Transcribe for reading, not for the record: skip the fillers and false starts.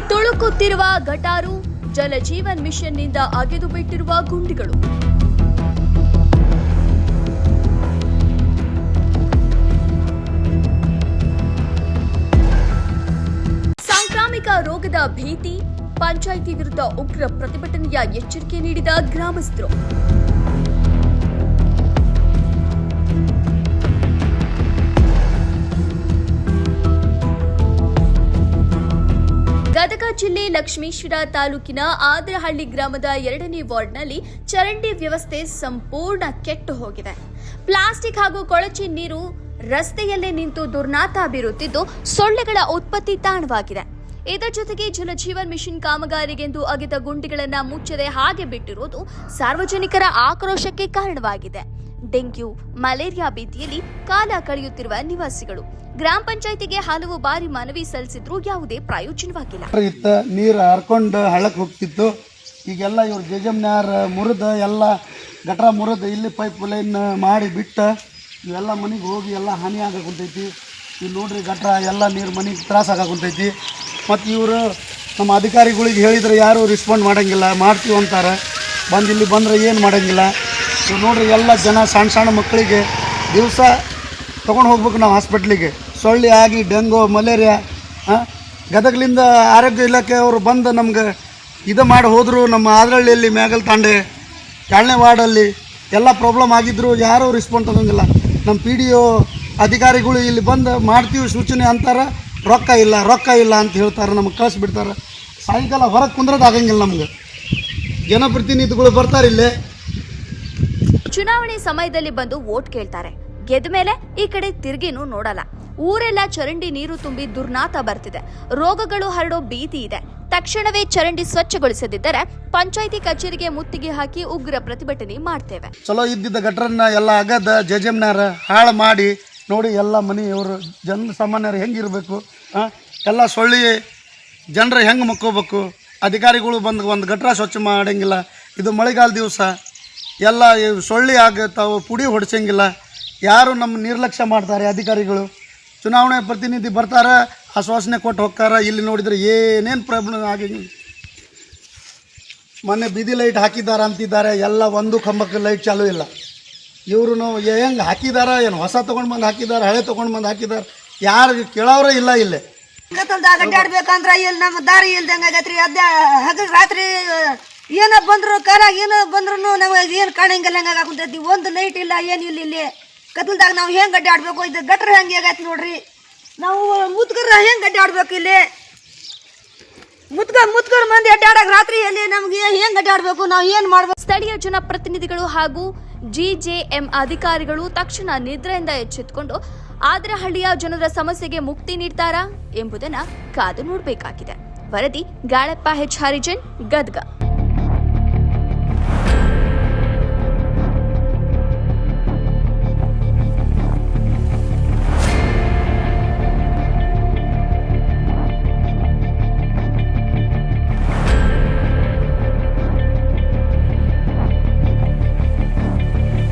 ತುಳುಕುತ್ತಿರುವ ಗಟಾರು, ಜಲಜೀವನ್ ಮಿಷನ್ನಿಂದ ಅಗೆದು ಬಿಟ್ಟಿರುವ ಗುಂಡಿಗಳು. ಸಾಂಕ್ರಾಮಿಕ ರೋಗದ ಭೀತಿ, ಪಂಚಾಯಿತಿ ವಿರುದ್ಧ ಉಗ್ರ ಪ್ರತಿಭಟನೆಯ ಎಚ್ಚರಿಕೆ ನೀಡಿದ ಗ್ರಾಮಸ್ಥರು. ಗದಗ ಜಿಲ್ಲೆ ಲಕ್ಷ್ಮೇಶ್ವರ ತಾಲೂಕಿನ ಆದ್ರಹಳ್ಳಿ ಗ್ರಾಮದ 2ನೇ ವಾರ್ಡ್ನಲ್ಲಿ ಚರಂಡಿ ವ್ಯವಸ್ಥೆ ಸಂಪೂರ್ಣ ಕೆಟ್ಟು ಹೋಗಿದೆ. ಪ್ಲಾಸ್ಟಿಕ್ ಹಾಗೂ ಕೊಳಚೆ ನೀರು ರಸ್ತೆಯಲ್ಲೇ ನಿಂತು ದುರ್ನಾತ ಬೀರುತ್ತಿದ್ದು ಸೊಳ್ಳೆಗಳ ಉತ್ಪತ್ತಿ ತಾಣವಾಗಿದೆ. ಇದರ ಜೊತೆಗೆ ಜಲಜೀವನ್ ಮಿಷನ್ ಕಾಮಗಾರಿಗೆಂದು ಅಗೆದ ಗುಂಡಿಗಳನ್ನು ಮುಚ್ಚದೆ ಹಾಗೆ ಬಿಟ್ಟಿರುವುದು ಸಾರ್ವಜನಿಕರ ಆಕ್ರೋಶಕ್ಕೆ ಕಾರಣವಾಗಿದೆ. ಡೆಂಗ್ಯೂ, ಮಲೇರಿಯಾ ಭೀತಿಯಲ್ಲಿ ಕಾಲ ಕಳೆಯುತ್ತಿರುವ ನಿವಾಸಿಗಳು ಗ್ರಾಮ ಪಂಚಾಯಿತಿಗೆ ಹಲವು ಬಾರಿ ಮನವಿ ಸಲ್ಲಿಸಿದ್ರು ಯಾವುದೇ ಪ್ರಯೋಜನವಾಗಿಲ್ಲ. ನೀರು ಹರ್ಕೊಂಡು ಹಳ್ಳಕ್ಕೆ ಹೋಗ್ತಿತ್ತು. ಈಗೆಲ್ಲ ಇವ್ರು ಜಜಮ್ನ್ಯಾರ ಮುರಿದ ಎಲ್ಲ ಗಟ್ರ ಮುರಿದ ಇಲ್ಲಿ ಪೈಪ್ ಲೈನ್ ಮಾಡಿ ಬಿಟ್ಟು ಇವೆಲ್ಲ ಮನೆಗೆ ಹೋಗಿ ಎಲ್ಲ ಹಾನಿ ಆಗಾಕುಂತೈತಿ. ಈಗ ನೋಡ್ರಿ ಗಟ್ರ ಎಲ್ಲ ನೀರು ಮನೆಗೆ ತ್ರಾಸ ಆಗಾಕುಂತೈತಿ. ಮತ್ತು ಇವರು ನಮ್ಮ ಅಧಿಕಾರಿಗಳಿಗೆ ಹೇಳಿದರೆ ಯಾರೂ ರೆಸ್ಪಾಂಡ್ ಮಾಡೋಂಗಿಲ್ಲ, ಮಾಡ್ತೀವಿ ಅಂತಾರೆ. ಇಲ್ಲಿ ಬಂದರೆ ಏನು ಮಾಡೋಂಗಿಲ್ಲ. ಇವು ನೋಡ್ರಿ ಎಲ್ಲ ಜನ ಸಣ್ಣ ಸಣ್ಣ ಮಕ್ಕಳಿಗೆ ದಿವಸ ತೊಗೊಂಡು ಹೋಗ್ಬೇಕು ನಾವು ಹಾಸ್ಪಿಟ್ಲಿಗೆ. ಸೊಳ್ಳೆ ಆಗಿ ಡೆಂಗು, ಮಲೇರಿಯಾ. ಗದಗಲಿಂದ ಆರೋಗ್ಯ ಇಲಾಖೆ ಅವರು ಬಂದು ನಮ್ಗೆ ಇದು ಮಾಡಿ ಹೋದರು. ನಮ್ಮ ಆದ್ರಹಳ್ಳಿಯಲ್ಲಿ ಮ್ಯಾಗಲ್ ತಾಂಡೆ 2ನೇ ವಾರ್ಡಲ್ಲಿ ಎಲ್ಲ ಪ್ರಾಬ್ಲಮ್ ಆಗಿದ್ದರು, ಯಾರೂ ರೆಸ್ಪಾಂಡ್ ತಗೊಂಗಿಲ್ಲ. ನಮ್ಮ PDO ಅಧಿಕಾರಿಗಳು ಇಲ್ಲಿ ಬಂದು ಮಾಡ್ತೀವಿ ಸೂಚನೆ ಅಂತಾರೆ, ರೊಕ್ಕ ಇಲ್ಲ ಅಂತ ಹೇಳ್ತಾರೆ, ನಮಗೆ ಕಳಿಸ್ಬಿಡ್ತಾರೆ. ಸಾಯಂಕಾಲ ಹೊರಗೆ ಕುಂದ್ರದ್ದು ಆಗಂಗಿಲ್ಲ. ನಮ್ಗೆ ಜನಪ್ರತಿನಿಧಿಗಳು ಬರ್ತಾರೆ ಇಲ್ಲೇ. ಚುನಾವಣೆ ಸಮಯದಲ್ಲಿ ಬಂದು ವೋಟ್ ಕೇಳ್ತಾರೆ, ಗೆದ್ದ ಮೇಲೆ ಈ ಕಡೆ ತಿರುಗಿನೂ ನೋಡಲ್ಲ. ಊರೆಲ್ಲ ಚರಂಡಿ ನೀರು ತುಂಬಿ ದುರ್ನಾತ ಬರ್ತಿದೆ, ರೋಗಗಳು ಹರಡೋ ಭೀತಿ ಇದೆ. ತಕ್ಷಣವೇ ಚರಂಡಿ ಸ್ವಚ್ಛಗೊಳಿಸದಿದ್ದರೆ ಪಂಚಾಯಿತಿ ಕಚೇರಿಗೆ ಮುತ್ತಿಗೆ ಹಾಕಿ ಉಗ್ರ ಪ್ರತಿಭಟನೆ ಮಾಡ್ತೇವೆ. ಚಲೋ ಇದ್ದಿದ್ದ ಗಟ್ರನ್ನ ಎಲ್ಲ ಅಗದ ಜಜಮ್ನಾರ ಹಾಳು ಮಾಡಿ ನೋಡಿ ಎಲ್ಲ ಮನೆಯವರು ಜನ ಸಾಮಾನ್ಯರು ಹೆಂಗಿರಬೇಕು, ಎಲ್ಲ ಸೊಳ್ಳಿ ಜನರು ಹೆಂಗೆ ಮಕ್ಕೋಬೇಕು. ಅಧಿಕಾರಿಗಳು ಬಂದು ಒಂದು ಗಟ್ರ ಸ್ವಚ್ಛ ಮಾಡೋಂಗಿಲ್ಲ. ಇದು ಮಳೆಗಾಲ ದಿವಸ ಎಲ್ಲ ಸೊಳ್ಳಿ ಆಗುತ್ತಾವೆ, ಪುಡಿ ಹೊಡ್ಸಂಗಿಲ್ಲ. ಯಾರು ನಮ್ಮ ನಿರ್ಲಕ್ಷ್ಯ ಮಾಡ್ತಾರೆ ಅಧಿಕಾರಿಗಳು. ಚುನಾವಣೆ ಪ್ರತಿನಿಧಿ ಬರ್ತಾರೆ, ಆಶ್ವಾಸನೆ ಕೊಟ್ಟು ಹೋಗ್ತಾರೆ. ಇಲ್ಲಿ ನೋಡಿದರೆ ಏನೇನು ಪ್ರಾಬ್ಲಮ್ ಆಗಿಲ್ಲ. ಮೊನ್ನೆ ಬೀದಿ ಲೈಟ್ ಹಾಕಿದ್ದಾರೆ ಅಂತಿದ್ದಾರೆ, ಎಲ್ಲ ಒಂದು ಕಂಬಕ್ಕೆ ಲೈಟ್ ಚಾಲೂ ಇಲ್ಲ. ಇವರು ಹೆಂಗೆ ಹಾಕಿದಾರ, ಏನು ಹೊಸ ತೊಗೊಂಡು ಬಂದು ಹಾಕಿದ್ದಾರೆ, ಹಳೆ ತೊಗೊಂಡು ಬಂದು ಹಾಕಿದ್ದಾರೆ, ಯಾರು ಕೇಳೋರೇ ಇಲ್ಲ. ಇಲ್ಲೇ ಕತ್ತಲ್ದಾಗ ಅಡ್ಡಾಡ್ಬೇಕಂದ್ರೆ ಇಲ್ಲಿ ನಮ್ಮ ದಾರಿ ಇಲ್ದಂಗೆ ಆಗೈತ್ರಿ. ಹಗಲು ರಾತ್ರಿ ಏನೋ ಬಂದ್ರು ಕಾಲಾಗ ಏನೋ ಬಂದ್ರು ನಮಗೆ ಏನು ಕಾಣಂಗಿಲ್ಲ, ಹಂಗಾಗಿ ಹಾಕುಂತೈತಿ. ಒಂದು ಲೈಟ್ ಇಲ್ಲ, ಏನಿಲ್ಲ. ಇಲ್ಲಿ ಕತ್ತಲ್ದಾಗ ನಾವು ಹೆಂಗೆ ಅಡ್ಡಾಡ್ಬೇಕು, ಇದು ಗಟ್ರ ಹೆಂಗೆ ಆಗೈತೆ ನೋಡ್ರಿ. ನಾವು ಮುತ್ಕರ ಹೆಂಗೆ ಅಡ್ಡಾಡ್ಬೇಕು, ಇಲ್ಲಿ ಮುತ್ಕರ ಮಂದಿ ಅಡ್ಡಾಡಕ್ ರಾತ್ರಿಯಲ್ಲಿ ನಮ್ಗೆ ಹೆಂಗೆ ಅಡ್ಡಾಡ್ಬೇಕು, ನಾವು ಏನು ಮಾಡ್ಬೇಕು. ಸ್ಥಳೀಯ ಜನಪ್ರತಿನಿಧಿಗಳು ಹಾಗೂ GJM ಅಧಿಕಾರಿಗಳು ತಕ್ಷಣ ನಿದ್ರೆಯಿಂದ ಎಚ್ಚೆತ್ತುಕೊಂಡು ಆದ್ರಹಳ್ಳಿಯ ಜನರ ಸಮಸ್ಯೆಗೆ ಮುಕ್ತಿ ನೀಡ್ತಾರಾ ಎಂಬುದನ್ನು ಕಾದು ನೋಡಬೇಕಾಗಿದೆ. ವರದಿ ಗಾಳಪ್ಪ H. ಹರಿಜನ್, ಗದಗ.